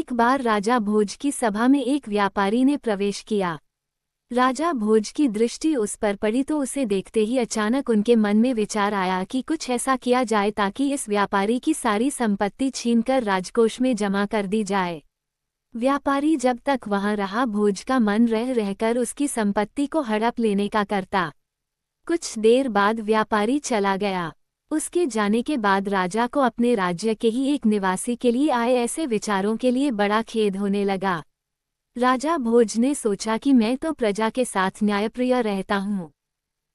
एक बार राजा भोज की सभा में एक व्यापारी ने प्रवेश किया। राजा भोज की दृष्टि उस पर पड़ी तो उसे देखते ही अचानक उनके मन में विचार आया कि कुछ ऐसा किया जाए ताकि इस व्यापारी की सारी संपत्ति छीनकर राजकोष में जमा कर दी जाए। व्यापारी जब तक वहां रहा, भोज का मन रह रहकर उसकी संपत्ति को हड़प लेने का करता। कुछ देर बाद व्यापारी चला गया। उसके जाने के बाद राजा को अपने राज्य के ही एक निवासी के लिए आए ऐसे विचारों के लिए बड़ा खेद होने लगा। राजा भोज ने सोचा कि मैं तो प्रजा के साथ न्यायप्रिय रहता हूँ,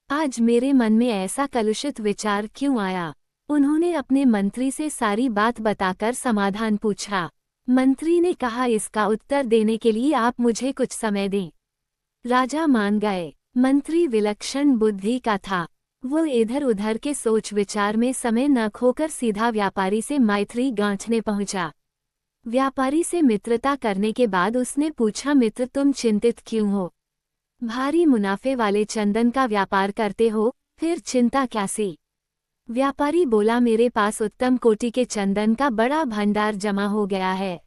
आज मेरे मन में ऐसा कलुषित विचार क्यों आया। उन्होंने अपने मंत्री से सारी बात बताकर समाधान पूछा। मंत्री ने कहा, इसका उत्तर देने के लिए आप मुझे कुछ समय दें। राजा मान गए। मंत्री विलक्षण बुद्धि का था। वो इधर उधर के सोच विचार में समय न खोकर सीधा व्यापारी से मैत्री गांठने पहुंचा। व्यापारी से मित्रता करने के बाद उसने पूछा, मित्र तुम चिंतित क्यों हो? भारी मुनाफे वाले चंदन का व्यापार करते हो, फिर चिंता कैसी? व्यापारी बोला, मेरे पास उत्तम कोटि के चंदन का बड़ा भंडार जमा हो गया है।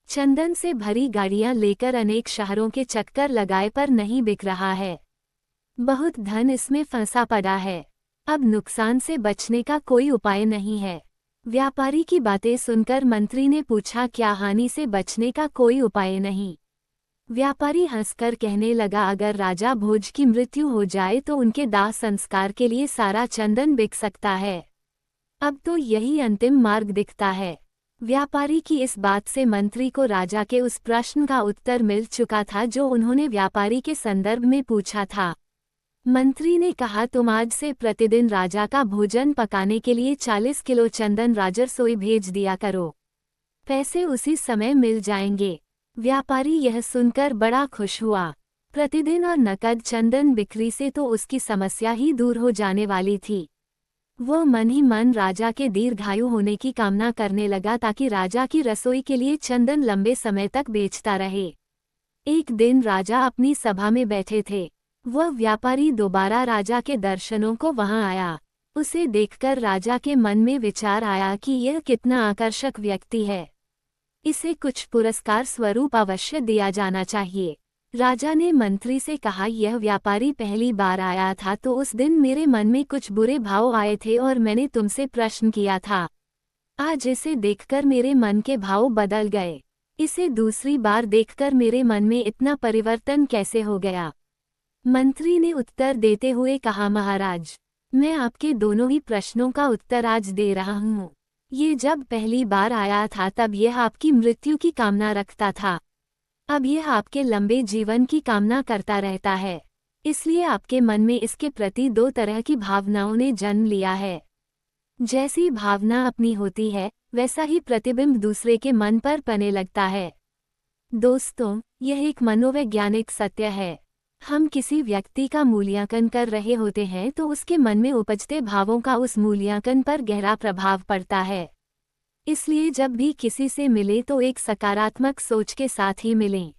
चंदन से भरी गाड़ियां लेकर अनेक शहरों के चक्कर लगाए पर नहीं बिक रहा है। बहुत धन इसमें फंसा पड़ा है। अब नुकसान से बचने का कोई उपाय नहीं है। व्यापारी की बातें सुनकर मंत्री ने पूछा, क्या हानि से बचने का कोई उपाय नहीं? व्यापारी हंसकर कहने लगा, अगर राजा भोज की मृत्यु हो जाए तो उनके दाह संस्कार के लिए सारा चंदन बिक सकता है। अब तो यही अंतिम मार्ग दिखता है। व्यापारी की इस बात से मंत्री को राजा के उस प्रश्न का उत्तर मिल चुका था जो उन्होंने व्यापारी के संदर्भ में पूछा था। मंत्री ने कहा, तुम आज से प्रतिदिन राजा का भोजन पकाने के लिए 40 किलो चंदन राजरसोई भेज दिया करो। पैसे उसी समय मिल जाएंगे। व्यापारी यह सुनकर बड़ा खुश हुआ। प्रतिदिन और नकद चंदन बिक्री से तो उसकी समस्या ही दूर हो जाने वाली थी। वो मन ही मन राजा के दीर्घायु होने की कामना करने लगा ताकि राजा की रसोई के लिए चंदन लंबे समय तक बेचता रहे। एक दिन राजा अपनी सभा में बैठे थे। वह व्यापारी दोबारा राजा के दर्शनों को वहां आया। उसे देखकर राजा के मन में विचार आया कि यह कितना आकर्षक व्यक्ति है, इसे कुछ पुरस्कार स्वरूप अवश्य दिया जाना चाहिए। राजा ने मंत्री से कहा, यह व्यापारी पहली बार आया था तो उस दिन मेरे मन में कुछ बुरे भाव आए थे और मैंने तुमसे प्रश्न किया था। आज इसे देखकर मेरे मन के भाव बदल गए। इसे दूसरी बार देखकर मेरे मन में इतना परिवर्तन कैसे हो गया? मंत्री ने उत्तर देते हुए कहा, महाराज, मैं आपके दोनों ही प्रश्नों का उत्तर आज दे रहा हूँ। ये जब पहली बार आया था तब यह आपकी मृत्यु की कामना रखता था। अब यह आपके लंबे जीवन की कामना करता रहता है। इसलिए आपके मन में इसके प्रति दो तरह की भावनाओं ने जन्म लिया है। जैसी भावना अपनी होती है वैसा ही प्रतिबिंब दूसरे के मन पर पड़ने लगता है। दोस्तों, यह एक मनोवैज्ञानिक सत्य है। हम किसी व्यक्ति का मूल्यांकन कर रहे होते हैं तो उसके मन में उपजते भावों का उस मूल्यांकन पर गहरा प्रभाव पड़ता है। इसलिए जब भी किसी से मिले तो एक सकारात्मक सोच के साथ ही मिलें।